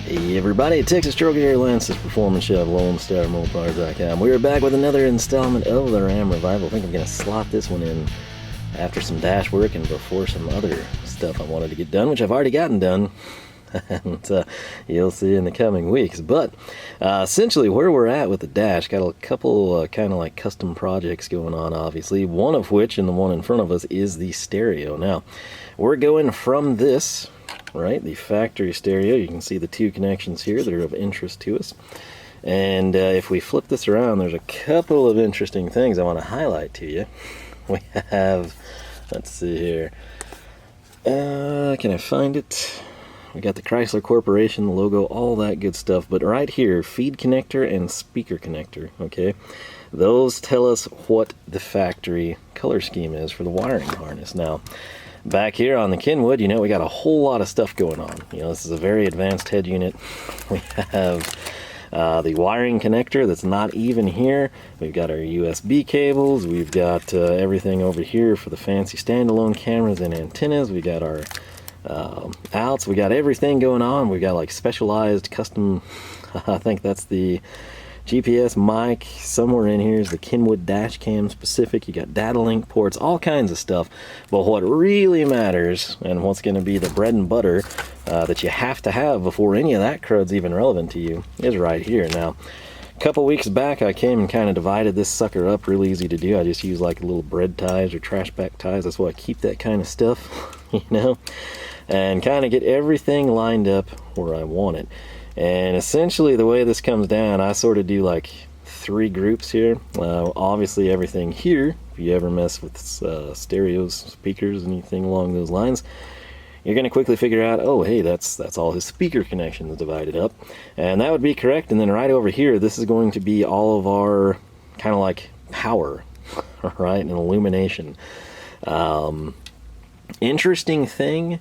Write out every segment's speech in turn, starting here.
Hey everybody, Texas Truck Airlines, this Performance Shop, LoneStarMopars.com. We are back with another installment of the Ram Revival. I think I'm going to slot this one in after some dash work and before some other stuff I wanted to get done, which I've already gotten done. And you'll see in the coming weeks. But essentially where we're at with the dash, got a couple kind of like custom projects going on, obviously. One of which, and the one in front of us, is the stereo. Now, we're going from this, right, the factory stereo. You can see the two connections here that are of interest to us. And if we flip this around, there's a couple of interesting things I want to highlight to you. We have, let's see here, can I find it? We got the Chrysler Corporation, the logo, all that good stuff. But right here, feed connector and speaker connector, okay? Those tell us what the factory color scheme is for the wiring harness. Now, back here on the Kenwood, you know, we got a whole lot of stuff going on. You know, this is a very advanced head unit. We have the wiring connector that's not even here. We've got our USB cables. We've got everything over here for the fancy standalone cameras and antennas. We got our outs. We got everything going on. We got like specialized custom, I think that's the GPS mic. Somewhere in here is the Kenwood dash cam specific. You got data link ports, all kinds of stuff. But what really matters, and what's going to be the bread and butter that you have to have before any of that crud's even relevant to you, is right here. Now, a couple weeks back I came and kind of divided this sucker up. Really easy to do. I just use like little bread ties or trash bag ties. That's why I keep that kind of stuff, you know, and kind of get everything lined up where I want it. And essentially the way this comes down, I sort of do like three groups here. Obviously everything here, if you ever mess with stereos, speakers, anything along those lines, you're going to quickly figure out, oh hey, that's all his speaker connections divided up. And that would be correct. And then right over here, this is going to be all of our kind of like power, right, and illumination. Interesting thing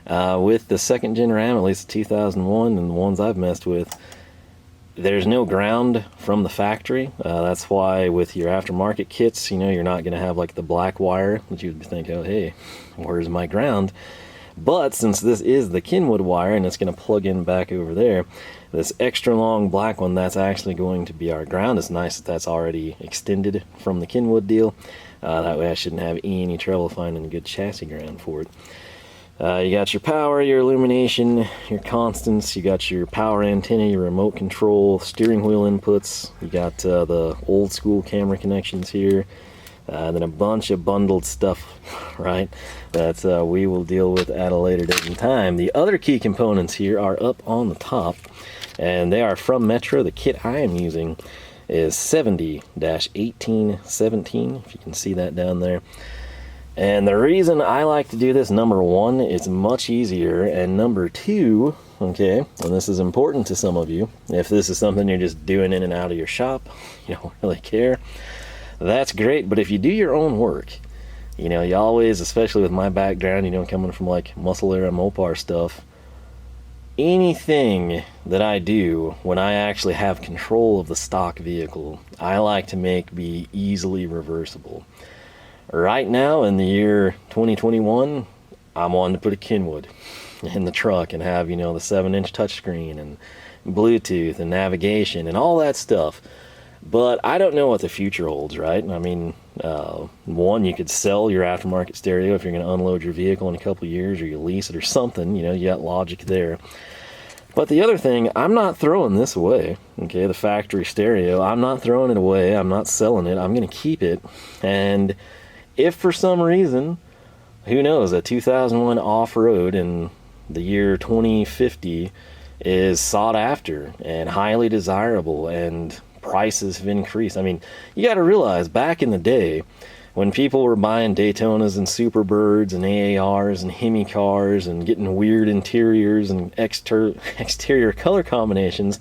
with the second gen Ram, at least 2001 and the ones I've messed with, there's no ground from the factory. That's why with your aftermarket kits, you know, you're not going to have like the black wire that you'd think, oh hey, where's my ground? But since this is the Kenwood wire and it's going to plug in back over there, this extra long black one, that's actually going to be our ground. It's nice that that's already extended from the Kenwood deal. That way I shouldn't have any trouble finding a good chassis ground for it. You got your power, your illumination, your constants, you got your power antenna, your remote control, steering wheel inputs, you got the old school camera connections here, then a bunch of bundled stuff, right, that we will deal with at a later date and time. The other key components here are up on the top, and they are from Metra. The kit I am using is 70-1817, if you can see that down there. And the reason I like to do this, number one, it's much easier, and number two, okay, and this is important to some of you, if this is something you're just doing in and out of your shop, you don't really care, that's great. But if you do your own work, you know, you always, especially with my background, you know, coming from like muscle era Mopar stuff, anything that I do when I actually have control of the stock vehicle, I like to make be easily reversible. Right now, in the year 2021, I'm wanting to put a Kenwood in the truck and have, you know, the 7-inch touchscreen and Bluetooth and navigation and all that stuff. But I don't know what the future holds, right? I mean, one, you could sell your aftermarket stereo if you're going to unload your vehicle in a couple of years, or you lease it or something, you know, you got logic there. But the other thing, I'm not throwing this away, okay, the factory stereo. I'm not throwing it away. I'm not selling it. I'm going to keep it. And if for some reason, who knows, a 2001 off-road in the year 2050 is sought after and highly desirable and prices have increased. I mean, you got to realize back in the day when people were buying Daytonas and Superbirds and AARs and Hemi cars and getting weird interiors and exterior color combinations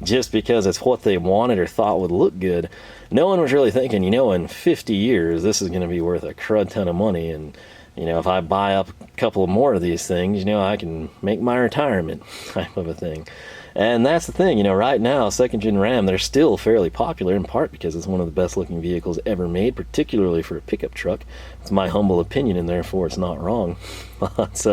just because it's what they wanted or thought would look good, no one was really thinking, you know, in 50 years this is going to be worth a crud ton of money, and you know, if I buy up a couple more of these things, you know, I can make my retirement type of a thing. And that's the thing, you know, right now, second gen Ram, they're still fairly popular, in part because it's one of the best looking vehicles ever made, particularly for a pickup truck. It's my humble opinion, and therefore it's not wrong. But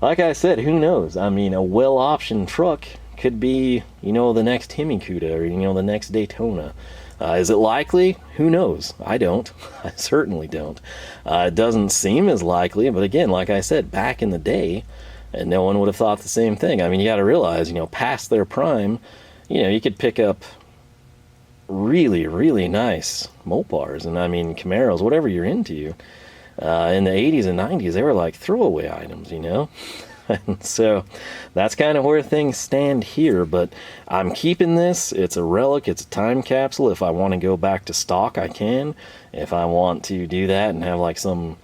like I said, who knows? I mean, a well-optioned truck could be, you know, the next Hemi Cuda or, you know, the next Daytona. Is it likely? Who knows? I don't. I certainly don't. It doesn't seem as likely, but again, like I said, back in the day, and no one would have thought the same thing. I mean, you got to realize, you know, past their prime, you know, you could pick up really, really nice Mopars, and I mean, Camaros, whatever you're into. In the 80s and 90s, they were like throwaway items, you know? And so that's kind of where things stand here, but I'm keeping this. It's a relic, it's a time capsule. If I want to go back to stock, I can. If I want to do that and have like some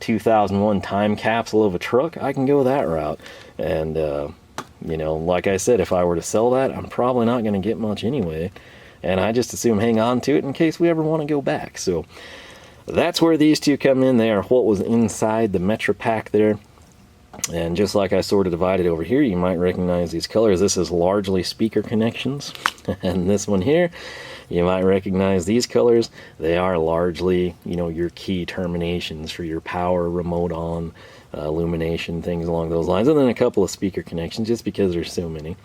2001 time capsule of a truck, I can go that route. And you know, like I said, if I were to sell that, I'm probably not going to get much anyway, and I just assume hang on to it in case we ever want to go back. So that's where these two come in. They are what was inside the Metra pack there. And just like I sort of divided over here, you might recognize these colors. This is largely speaker connections. And this one here, you might recognize these colors. They are largely, you know, your key terminations for your power, remote on, illumination, things along those lines. And then a couple of speaker connections, just because there's so many.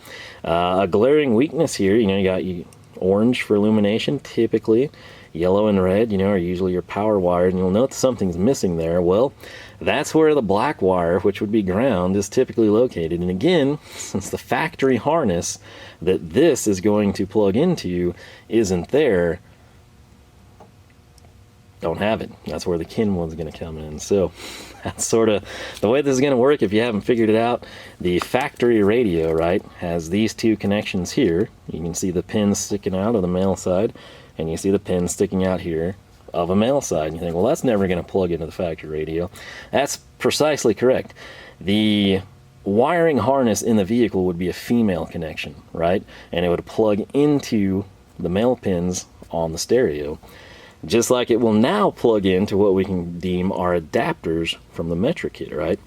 A glaring weakness here, you know, you got orange for illumination, typically. Yellow and red, you know, are usually your power wires, and you'll note something's missing there. Well, that's where the black wire, which would be ground, is typically located. And again, since the factory harness that this is going to plug into isn't there, don't have it. That's where the Kenwood's going to come in. So that's sort of the way this is going to work if you haven't figured it out. The factory radio, right, has these two connections here. You can see the pins sticking out of the male side, and you see the pin sticking out here of a male side. And you think, well, that's never going to plug into the factory radio. That's precisely correct. The wiring harness in the vehicle would be a female connection, right? And it would plug into the male pins on the stereo. Just like it will now plug into what we can deem are adapters from the Metra kit, right?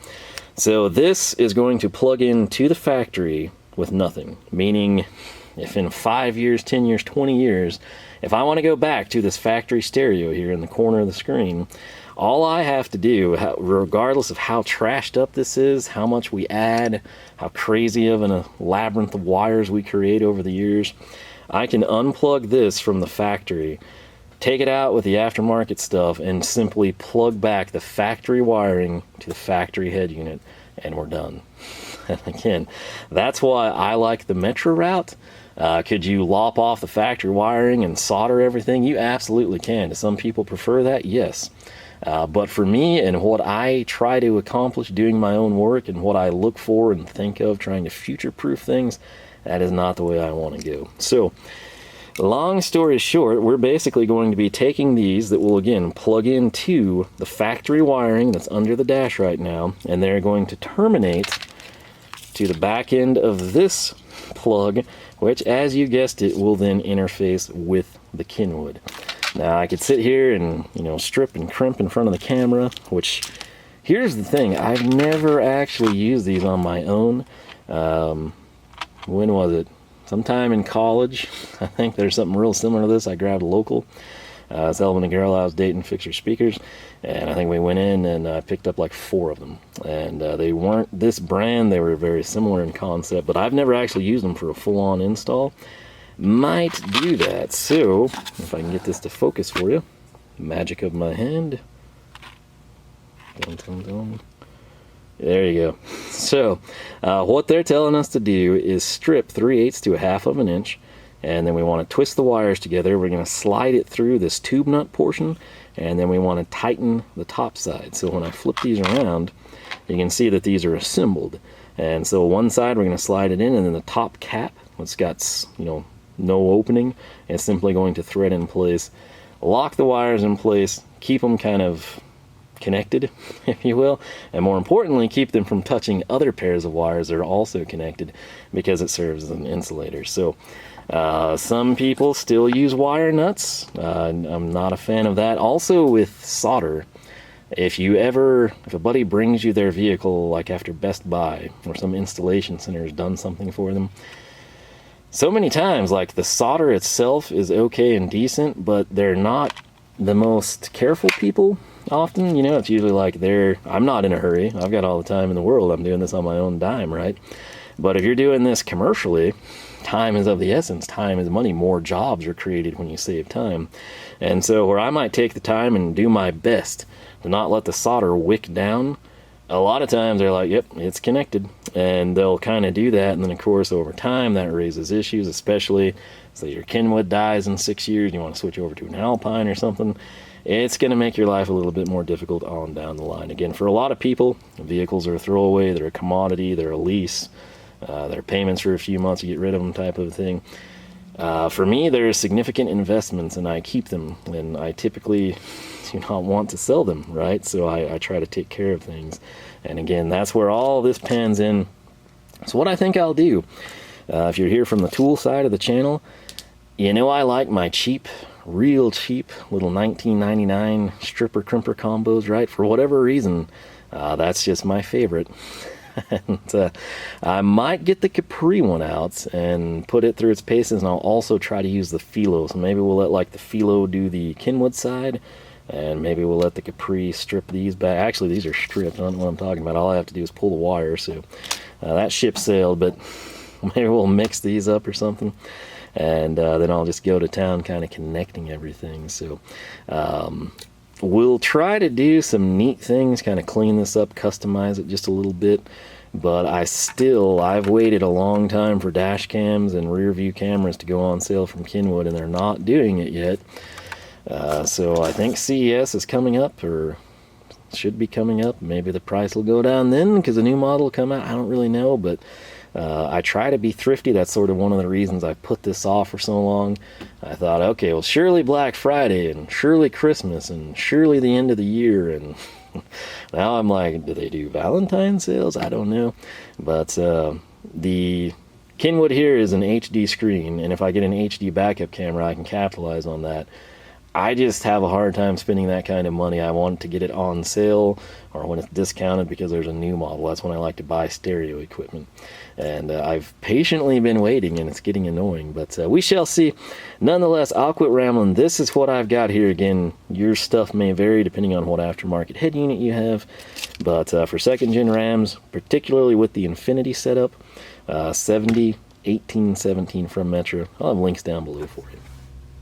So this is going to plug into the factory with nothing, meaning if in 5 years, 10 years, 20 years, if I want to go back to this factory stereo here in the corner of the screen, all I have to do, regardless of how trashed up this is, how much we add, how crazy of a labyrinth of wires we create over the years, I can unplug this from the factory, take it out with the aftermarket stuff, and simply plug back the factory wiring to the factory head unit, and we're done. And again, that's why I like the Metra route. Could you lop off the factory wiring and solder everything? You absolutely can. Do some people prefer that? Yes. But for me and what I try to accomplish doing my own work and what I look for and think of trying to future-proof things, that is not the way I want to go. So, long story short, we're basically going to be taking these that will, again, plug into the factory wiring that's under the dash right now, and they're going to terminate to the back end of this plug, which, as you guessed it, will then interface with the Kenwood. Now, I could sit here and, you know, strip and crimp in front of the camera, which, here's the thing, I've never actually used these on my own. When was it? Sometime in college. I think there's something real similar to this. I grabbed a local. Selling a girl I was dating, fix her speakers, and I think we went in and I picked up like 4 of them. And they weren't this brand, they were very similar in concept, but I've never actually used them for a full-on install. Might do that. So, if I can get this to focus for you, magic of my hand. Dun, dun, dun. There you go. So, what they're telling us to do is strip 3/8 to 1/2 of an inch, and then we want to twist the wires together. We're going to slide it through this tube nut portion, and then we want to tighten the top side. So when I flip these around, you can see that these are assembled. And so one side we're going to slide it in, and then the top cap, it's got, you know, no opening, is simply going to thread in place, lock the wires in place, keep them kind of connected, if you will, and more importantly, keep them from touching other pairs of wires that are also connected, because it serves as an insulator. So some people still use wire nuts. I'm not a fan of that. Also with solder, if a buddy brings you their vehicle, like after Best Buy or some installation center has done something for them, so many times, like, the solder itself is okay and decent, but they're not the most careful people often. You know, it's usually like I'm not in a hurry, I've got all the time in the world, I'm doing this on my own dime, right? But if you're doing this commercially, time is of the essence. Time is money. More jobs are created when you save time. And so where I might take the time and do my best to not let the solder wick down, a lot of times they're like, yep, it's connected. And they'll kind of do that. And then, of course, over time, that raises issues, especially say your Kenwood dies in 6 years and you want to switch over to an Alpine or something. It's going to make your life a little bit more difficult on down the line. Again, for a lot of people, vehicles are a throwaway, they're a commodity, they're a lease, they're payments for a few months, you get rid of them type of thing. For me, there's significant investments and I keep them, and I typically do not want to sell them, right? So I try to take care of things. And again, that's where all this pans in. So what I think I'll do, if you're here from the tool side of the channel, you know I like my cheap, real cheap little 1999 stripper crimper combos, right? For whatever reason, that's just my favorite. And I might get the Capri one out and put it through its paces, and I'll also try to use the Felo. So maybe we'll let like the Felo do the Kenwood side, and maybe we'll let the Capri strip these back. Actually, these are stripped. I don't know what I'm talking about. All I have to do is pull the wire. So that ship sailed, but maybe we'll mix these up or something. And then I'll just go to town kind of connecting everything. So we'll try to do some neat things, kind of clean this up, customize it just a little bit. But I've waited a long time for dash cams and rear view cameras to go on sale from Kenwood, and they're not doing it yet. So I think CES is coming up, or should be coming up. Maybe the price will go down then because a new model will come out. I don't really know, but I try to be thrifty. That's sort of one of the reasons I put this off for so long. I thought, okay, well, surely Black Friday and surely Christmas and surely the end of the year. And now I'm like, do they do Valentine's sales? I don't know. But the Kenwood here is an HD screen, and if I get an HD backup camera, I can capitalize on that. I just have a hard time spending that kind of money. I want to get it on sale or when it's discounted because there's a new model. That's when I like to buy stereo equipment. And I've patiently been waiting, and it's getting annoying. But we shall see. Nonetheless, I'll quit rambling. This is what I've got here. Again, your stuff may vary depending on what aftermarket head unit you have. But for second-gen Rams, particularly with the Infinity setup, 70, 18, 17 from Metra. I'll have links down below for you.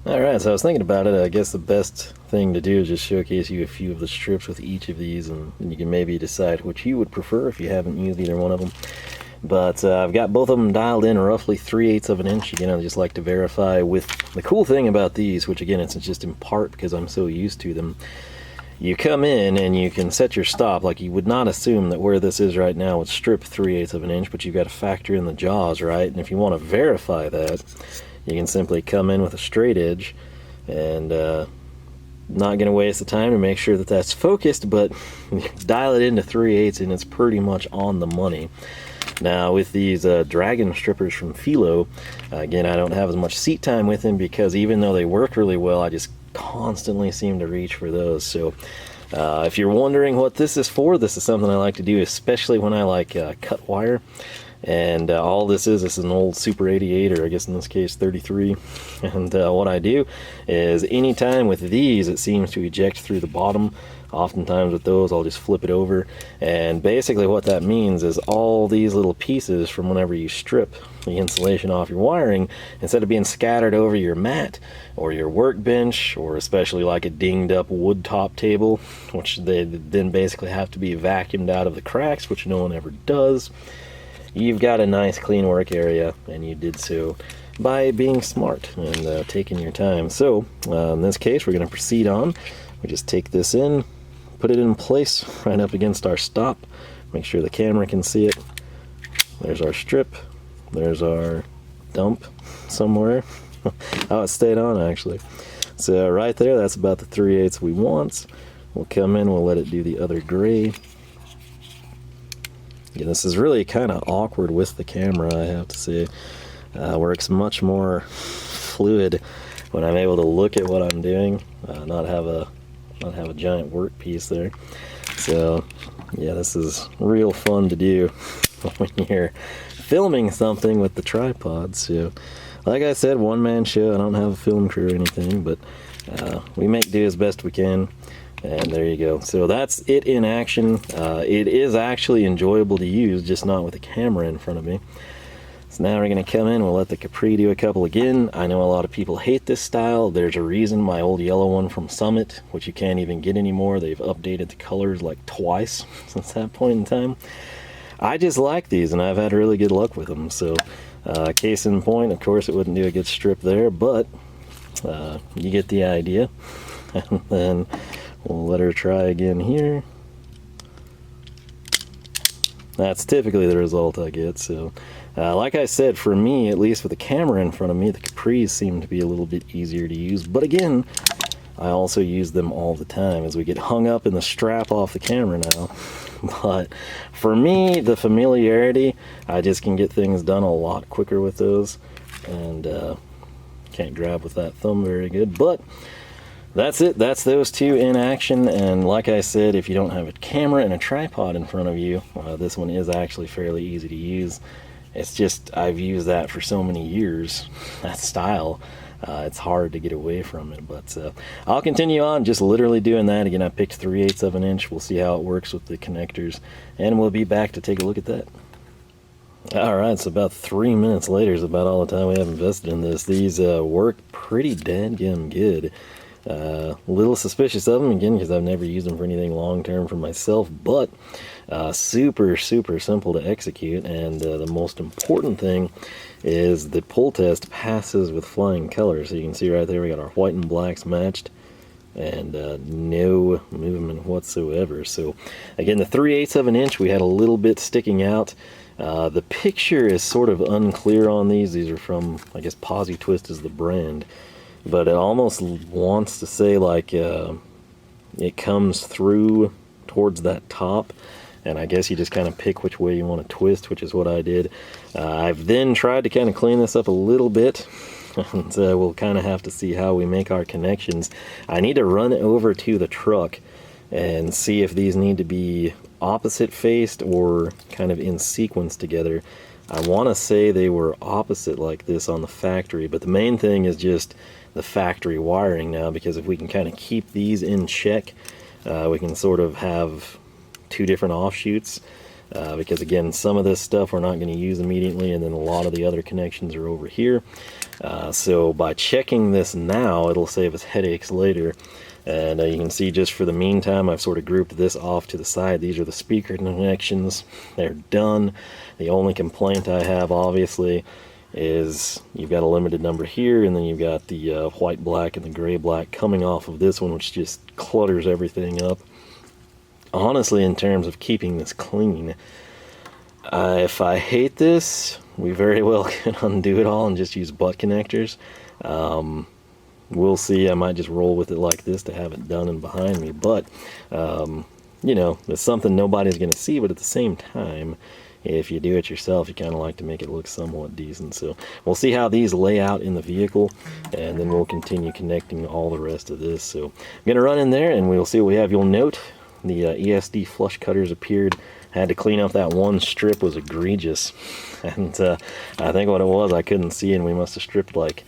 Alright, so I was thinking about it. I guess the best thing to do is just showcase you a few of the strips with each of these, and you can maybe decide which you would prefer if you haven't used either one of them. But I've got both of them dialed in roughly 3/8 of an inch. Again, I just like to verify with the cool thing about these, which again, it's just in part because I'm so used to them. You come in and you can set your stop. Like, you would not assume that where this is right now would strip 3/8 of an inch, but you've got to factor in the jaws, right? And if you want to verify that, you can simply come in with a straight edge, and not going to waste the time to make sure that that's focused, but dial it into 3/8 and it's pretty much on the money. Now with these Dragon strippers from Felo, again, I don't have as much seat time with them because even though they work really well, I just constantly seem to reach for those. So if you're wondering what this is for, this is something I like to do, especially when I like cut wire. And all this is an old Super 88, or I guess in this case 33. And what I do is anytime with these it seems to eject through the bottom. Oftentimes with those I'll just flip it over, and basically what that means is all these little pieces from whenever you strip the insulation off your wiring, instead of being scattered over your mat or your workbench, or especially like a dinged up wood top table, which they then basically have to be vacuumed out of the cracks, which no one ever does, you've got a nice clean work area, and you did so by being smart and taking your time. So in this case, we're going to proceed on. We just take this in, put it in place right up against our stop, make sure the camera can see it. There's our strip, there's our dump somewhere. Oh, it stayed on actually. So right there, that's about the 3/8 we want. We'll come in, we'll let it do the other gray. Yeah, this is really kind of awkward with the camera, I have to say. Works much more fluid when I'm able to look at what I'm doing, not have a giant workpiece there. So yeah, this is real fun to do when you're filming something with the tripod. So like I said, one-man show. I don't have a film crew or anything, but we make do as best we can. And there you go. So that's it in action. It is actually enjoyable to use, just not with the camera in front of me. So now we're going to come in, we'll let the Capri do a couple again. I know a lot of people hate this style. There's a reason. My old yellow one from Summit, which you can't even get anymore, they've updated the colors like twice since that point in time. I just like these, and I've had really good luck with them. So case in point, of course it wouldn't do a good strip there, but you get the idea. And then we'll let her try again here. That's typically the result I get. So like I said, for me, at least with the camera in front of me, the Capris seem to be a little bit easier to use. But again, I also use them all the time as we get hung up in the strap off the camera now. But for me, the familiarity, I just can get things done a lot quicker with those. And can't grab with that thumb very good. But that's it. That's those two in action. And like I said, if you don't have a camera and a tripod in front of you, this one is actually fairly easy to use. It's just, I've used that for so many years, that style. It's hard to get away from it, but I'll continue on just literally doing that. Again, I picked 3/8 of an inch. We'll see how it works with the connectors, and we'll be back to take a look at that. Alright, so about 3 minutes later is about all the time we have invested in this. These work pretty dadgum good. A little suspicious of them, again, because I've never used them for anything long-term for myself, but super simple to execute. And the most important thing is the pull test passes with flying colors. So you can see right there we got our white and blacks matched, and no movement whatsoever. So again, the 3/8 of an inch, we had a little bit sticking out. The picture is sort of unclear on these. These are from, I guess, Posi-Twist is the brand, but it almost wants to say like it comes through towards that top, and I guess you just kind of pick which way you want to twist, which is what I did. I've then tried to kind of clean this up a little bit, and we'll kind of have to see how we make our connections. I need to run over to the truck and see if these need to be opposite faced or kind of in sequence together. I want to say they were opposite like this on the factory, but the main thing is just the factory wiring now, because if we can kind of keep these in check, we can sort of have two different offshoots, because again, some of this stuff we're not going to use immediately, and then a lot of the other connections are over here. So by checking this now, it'll save us headaches later. And you can see, just for the meantime, I've sort of grouped this off to the side. These are the speaker connections. They're done. The only complaint I have, obviously, is you've got a limited number here, and then you've got the white black and the gray black coming off of this one, which just clutters everything up. Honestly, in terms of keeping this clean, if I hate this, we very well can undo it all and just use butt connectors. We'll see. I might just roll with it like this to have it done and behind me, but you know, it's something nobody's going to see. But at the same time, if you do it yourself, you kind of like to make it look somewhat decent. So we'll see how these lay out in the vehicle, and then we'll continue connecting all the rest of this. So I'm going to run in there and we'll see what we have. You'll note the ESD flush cutters appeared. I had to clean up that one strip, was egregious, and I think what it was, I couldn't see, and we must have stripped like,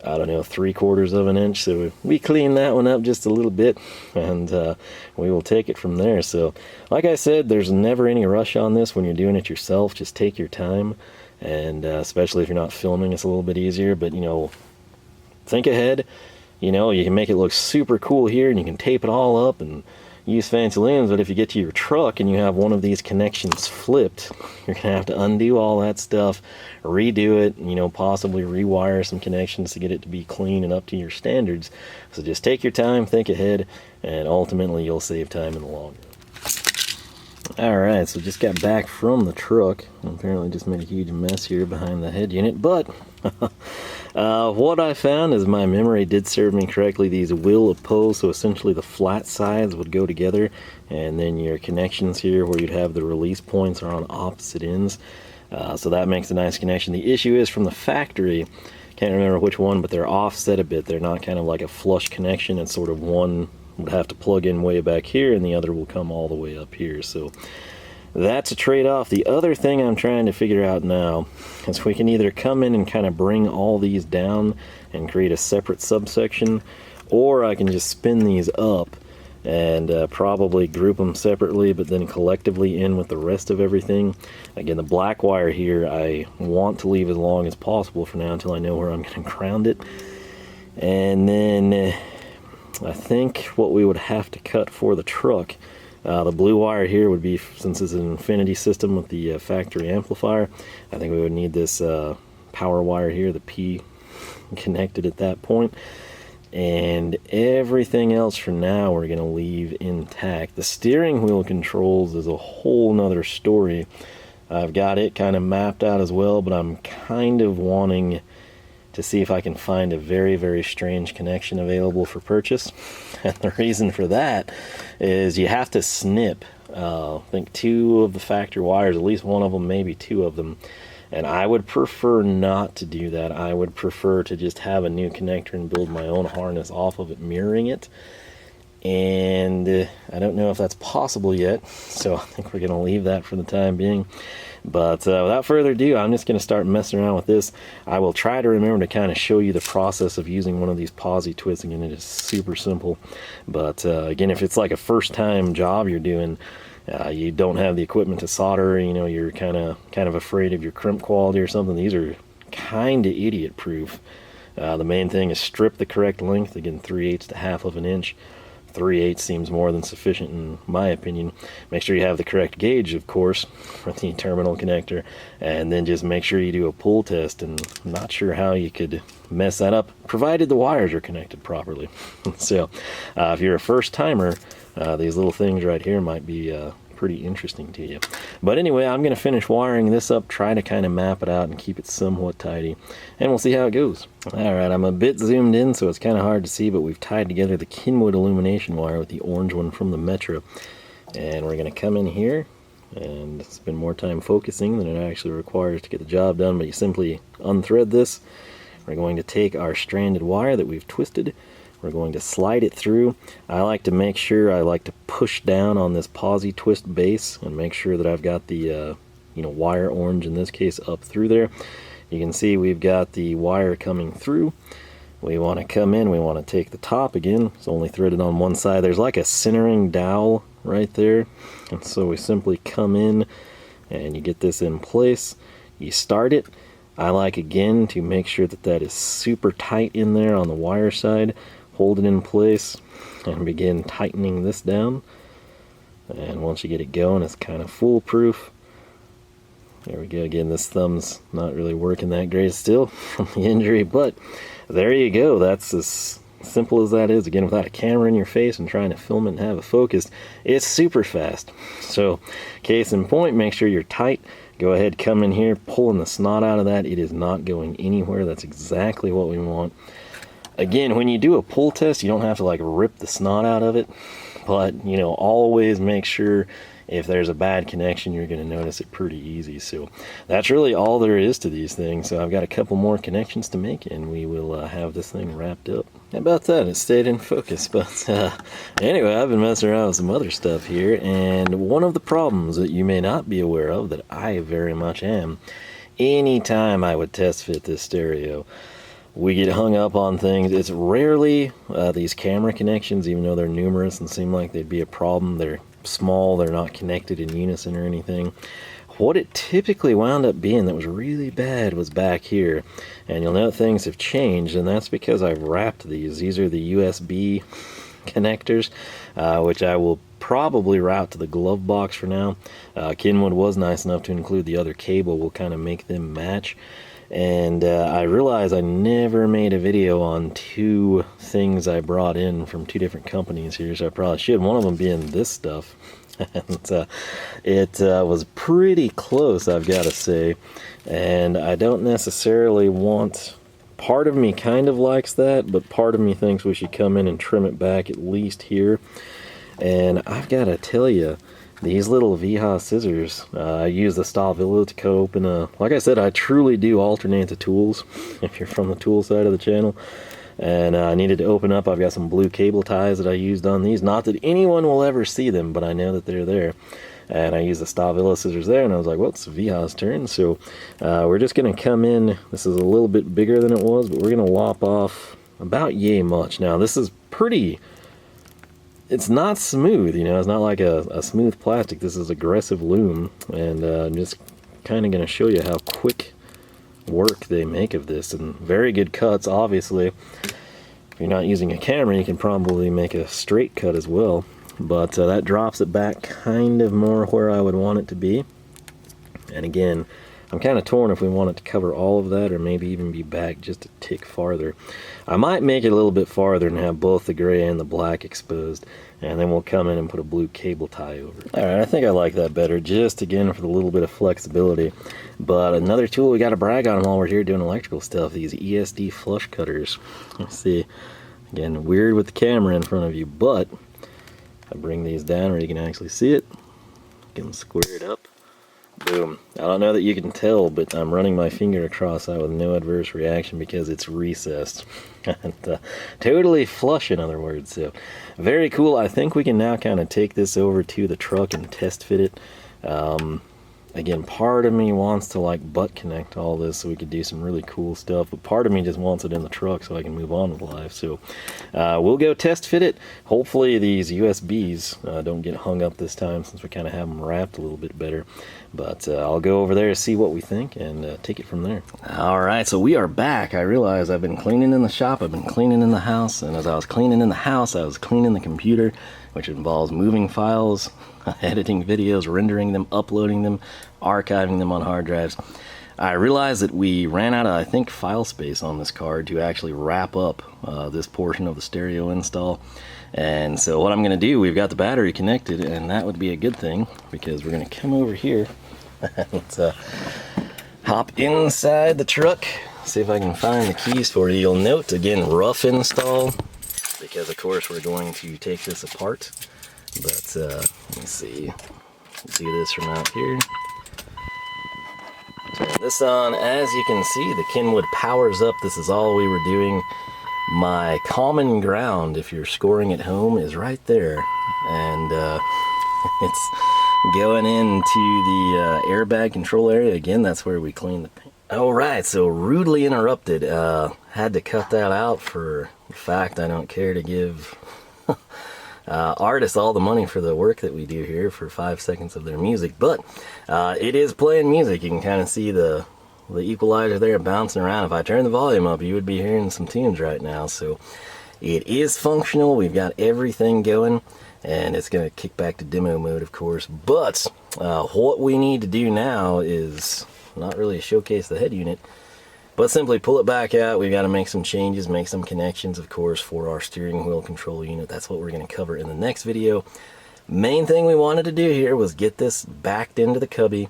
I don't know, 3/4 of an inch. So we cleaned that one up just a little bit, and we will take it from there. So like I said, there's never any rush on this when you're doing it yourself. Just take your time, and especially if you're not filming, it's a little bit easier. But you know, think ahead. You know, you can make it look super cool here, and you can tape it all up and use fancy lens. But if you get to your truck and you have one of these connections flipped, you're gonna have to undo all that stuff, redo it, you know, possibly rewire some connections to get it to be clean and up to your standards. So just take your time, think ahead, and ultimately you'll save time in the long run. Alright, so just got back from the truck, and apparently just made a huge mess here behind the head unit, but what I found is my memory did serve me correctly. These will oppose, so essentially the flat sides would go together, and then your connections here where you'd have the release points are on opposite ends. So that makes a nice connection. The issue is from the factory, can't remember which one, but they're offset a bit. They're not kind of like a flush connection. It's sort of one would have to plug in way back here, and the other will come all the way up here. So that's a trade-off. The other thing I'm trying to figure out now is we can either come in and kind of bring all these down and create a separate subsection, or I can just spin these up and probably group them separately, but then collectively in with the rest of everything. Again, the black wire here I want to leave as long as possible for now until I know where I'm going to ground it. And then I think what we would have to cut for the truck, the blue wire here would be, since it's an infinity system with the factory amplifier, I think we would need this power wire here, the P connected at that point. And everything else for now we're going to leave intact. The steering wheel controls is a whole nother story. I've got it kind of mapped out as well, but I'm kind of wanting to see if I can find a very, very strange connection available for purchase. And the reason for that is you have to snip, I think 2 of the factory wires, at least one of them, maybe 2 of them. And I would prefer not to do that. I would prefer to just have a new connector and build my own harness off of it, mirroring it. And I don't know if that's possible yet, so I think we're going to leave that for the time being. But without further ado, I'm just going to start messing around with this. I will try to remember to kind of show you the process of using one of these Posi-Twists. Again, it is super simple. But again, if it's like a first-time job you're doing, you don't have the equipment to solder, you know, you're kind of afraid of your crimp quality or something, these are kind of idiot proof. The main thing is strip the correct length. Again, 3/8 to 1/2 of an inch. 3/8 seems more than sufficient in my opinion. Make sure you have the correct gauge, of course, for the terminal connector, and then just make sure you do a pull test. And I'm not sure how you could mess that up, provided the wires are connected properly. So if you're a first timer, these little things right here might be pretty interesting to you. But anyway, I'm going to finish wiring this up, try to kind of map it out and keep it somewhat tidy, and we'll see how it goes. Alright, I'm a bit zoomed in, so it's kind of hard to see, but we've tied together the Kenwood illumination wire with the orange one from the Metra. And we're going to come in here, and spend more time focusing than it actually requires to get the job done, but you simply unthread this. We're going to take our stranded wire that we've twisted. We're going to slide it through. I like to push down on this Posi-Twist base and make sure that I've got the wire orange in this case up through there. You can see we've got the wire coming through. We want to come in, we want to take the top again. It's only threaded on one side. There's like a centering dowel right there. And so we simply come in and you get this in place. You start it. I like again to make sure that that is super tight in there on the wire side. Hold it in place and begin tightening this down. And once you get it going, it's kind of foolproof. There we go. Again, this thumb's not really working that great still from the injury, but there you go. That's as simple as that is. Again, without a camera in your face and trying to film it and have it focused, it's super fast. So, case in point, make sure you're tight. Go ahead, come in here, pulling the snot out of that. It is not going anywhere. That's exactly what we want. Again, when you do a pull test, you don't have to like rip the snot out of it, but always make sure if there's a bad connection, you're going to notice it pretty easy. So that's really all there is to these things. So I've got a couple more connections to make, and we will have this thing wrapped up. How about that? It stayed in focus. But anyway, I've been messing around with some other stuff here, and one of the problems that you may not be aware of that I very much am, anytime I would test fit this stereo, we get hung up on things. It's rarely these camera connections, even though they're numerous and seem like they'd be a problem. They're small, they're not connected in unison or anything. What it typically wound up being that was really bad was back here. And you'll note things have changed, and that's because I've wrapped these. These are the USB connectors, which I will probably route to the glove box for now. Kenwood was nice enough to include the other cable. We'll kind of make them match. And I realized I never made a video on 2 things I brought in from 2 different companies here, so I probably should. One of them being this stuff. And it was pretty close, I've got to say. And I don't necessarily want... Part of me kind of likes that, but part of me thinks we should come in and trim it back at least here. And I've got to tell you, these little Wiha scissors, I use the Stavilla to open a... Like I said, I truly do alternate the tools, if you're from the tool side of the channel. And I needed to open up. I've got some blue cable ties that I used on these. Not that anyone will ever see them, but I know that they're there. And I used the Stavilla scissors there, and I was like, well, it's Wiha's turn. So we're just going to come in. This is a little bit bigger than it was, but we're going to lop off about yay much. Now, this is pretty it's not smooth, you know, it's not like a smooth plastic. This is aggressive loom, and I'm just kind of going to show you how quick work they make of this, and very good cuts. Obviously, if you're not using a camera, you can probably make a straight cut as well, but that drops it back kind of more where I would want it to be. And again, I'm kind of torn if we want it to cover all of that or maybe even be back just a tick farther. I might make it a little bit farther and have both the gray and the black exposed, and then we'll come in and put a blue cable tie over it. Alright, I think I like that better, just again for the little bit of flexibility. But another tool we got to brag on while we're here doing electrical stuff, these ESD flush cutters. Let's see, again, weird with the camera in front of you, but I bring these down where you can actually see it, get them squared up. Boom. I don't know that you can tell, but I'm running my finger across that with no adverse reaction because it's recessed. And, totally flush, in other words. So very cool. I think we can now kind of take this over to the truck and test fit it. Again, part of me wants to like butt connect all this so we could do some really cool stuff, but part of me just wants it in the truck so I can move on with life. So we'll go test fit it. Hopefully these USBs don't get hung up this time, since we kind of have them wrapped a little bit better. But I'll go over there to see what we think and take it from there. Alright, so we are back. I realized I've been cleaning in the shop, I've been cleaning in the house, and as I was cleaning in the house, I was cleaning the computer, which involves moving files, editing videos, rendering them, uploading them, archiving them on hard drives. I realized that we ran out of, I think, file space on this card to actually wrap up this portion of the stereo install. And so what I'm going to do, we've got the battery connected, and that would be a good thing, because we're going to come over here. Let's hop inside the truck, see if I can find the keys for you. You'll note, again, rough install, because of course we're going to take this apart. But let me see, do this from out here. Turn this on. As you can see, the Kenwood Powers up. This is all we were doing. My common ground, if you're scoring at home, is right there, and it's going into the airbag control area. Again, that's where we clean the paint. Alright, so rudely interrupted. Had to cut that out for the fact I don't care to give artists all the money for the work that we do here for 5 seconds of their music, but it is playing music. You can kind of see the equalizer there bouncing around. If I turn the volume up, you would be hearing some tunes right now. So it is functional. We've got everything going, and it's going to kick back to demo mode, of course. But what we need to do now is not really showcase the head unit, but simply pull it back out. We've got to make some changes, make some connections, of course, for our steering wheel control unit. That's what we're going to cover in the next video. Main thing we wanted to do here was get this backed into the cubby,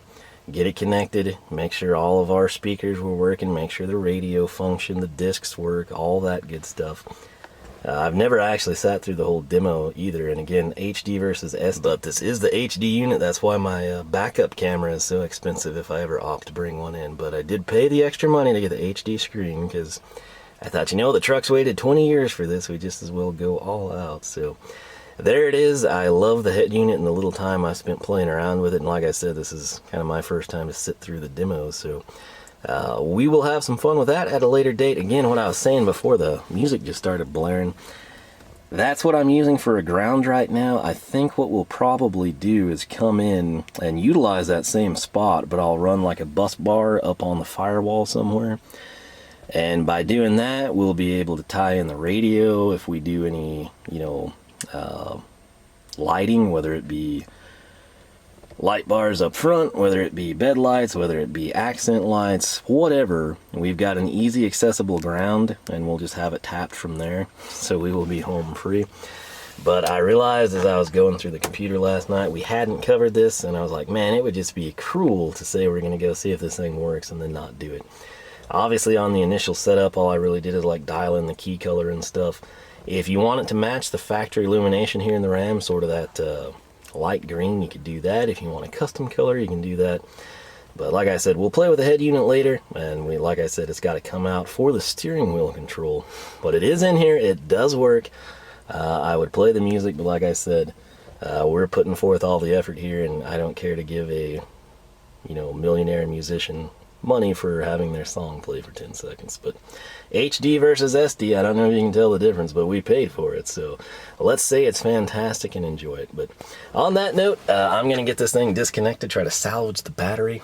get it connected, make sure all of our speakers were working, make sure the radio functioned, the discs work, all that good stuff. I've never actually sat through the whole demo either, and again, HD versus SD, but this is the HD unit. That's why my backup camera is so expensive if I ever opt to bring one in. But I did pay the extra money to get the HD screen, because I thought, you know, the truck's waited 20 years for this, we just as well go all out. So there it is. I love the head unit and the little time I spent playing around with it, and like I said, this is kind of my first time to sit through the demo, so we will have some fun with that at a later date. Again, what I was saying before the music just started blaring, that's what I'm using for a ground right now. I think what we'll probably do is come in and utilize that same spot, but I'll run like a bus bar up on the firewall somewhere. And by doing that, we'll be able to tie in the radio if we do any, you know, lighting, whether it be light bars up front, whether it be bed lights, whether it be accent lights, whatever. We've got an easy accessible ground, and we'll just have it tapped from there, so we will be home free. But I realized as I was going through the computer last night, we hadn't covered this, and I was like, man, it would just be cruel to say we're going to go see if this thing works and then not do it. Obviously on the initial setup, all I really did is like dial in the key color and stuff. If you want it to match the factory illumination here in the RAM, sort of that light green, you could do that. If you want a custom color, you can do that. But like I said, we'll play with the head unit later, and like I said, it's got to come out for the steering wheel control. But it is in here, it does work. I would play the music, but like I said, we're putting forth all the effort here, and I don't care to give a, you know, millionaire musician money for having their song play for 10 seconds. But HD versus SD, I don't know if you can tell the difference, but we paid for it, so let's say it's fantastic and enjoy it. But on that note, I'm gonna get this thing disconnected, try to salvage the battery,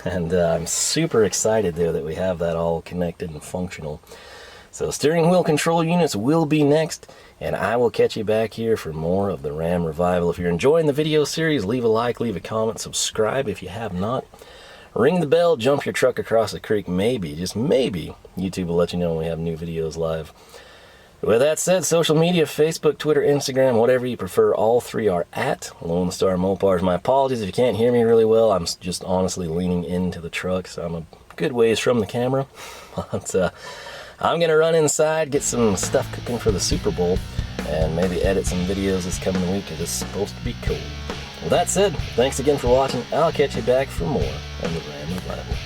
and I'm super excited though that we have that all connected and functional. So steering wheel control units will be next, and I will catch you back here for more of the Ram Revival. If you're enjoying the video series, leave a like, leave a comment, subscribe if you have not. Ring the bell, jump your truck across the creek, maybe, just maybe, YouTube will let you know when we have new videos live. With that said, social media, Facebook, Twitter, Instagram, whatever you prefer, all three are at Lone Star Mopars. My apologies if you can't hear me really well. I'm just honestly leaning into the truck, so I'm a good ways from the camera. But I'm going to run inside, get some stuff cooking for the Super Bowl, and maybe edit some videos this coming week because it's supposed to be cold. With that said, thanks again for watching. I'll catch you back for more on the Ram Revival.